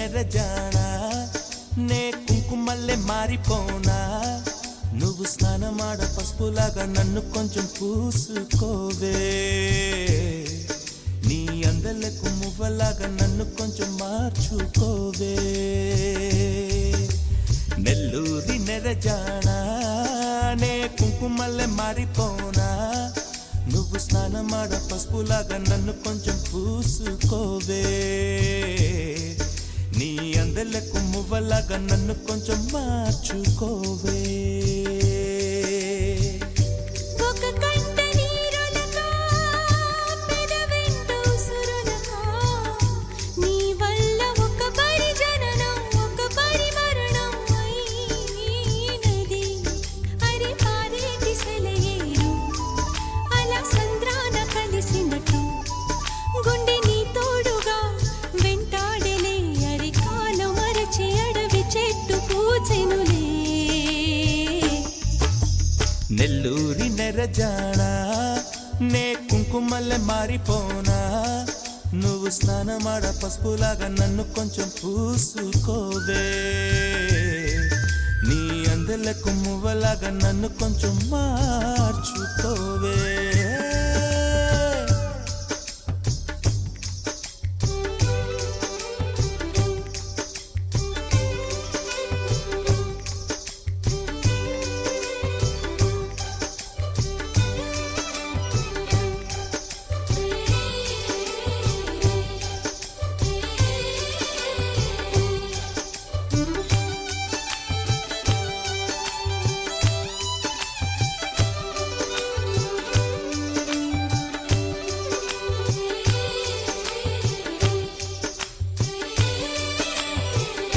నెరజానా నే కుంకుమల్లె మారిపోనా నువ్వు స్నానమాడ పసుపులాగా నన్ను కొంచెం పూసుకోవే నీ అందలకు మువ్వలాగా నన్ను కొంచెం మార్చుకోవే నెల్లూరి నెరజానా నే కుంకుమల్లె మారిపోనా నువ్వు స్నానమాడ పసుపులాగా నన్ను కొంచెం పూసుకోవే నీ అందలకు మువ్వలాగా నన్ను కొంచెం మార్చుకోవే నెల్లూరి నెరజానా నే కుంకుమల్లె మారిపోనా నువ్వు స్నానమాడ పసుపులాగా నన్ను కొంచెం పూసుకోవే నీ అందలకు మువ్వలాగా నన్ను కొంచెం మార్చుకోవే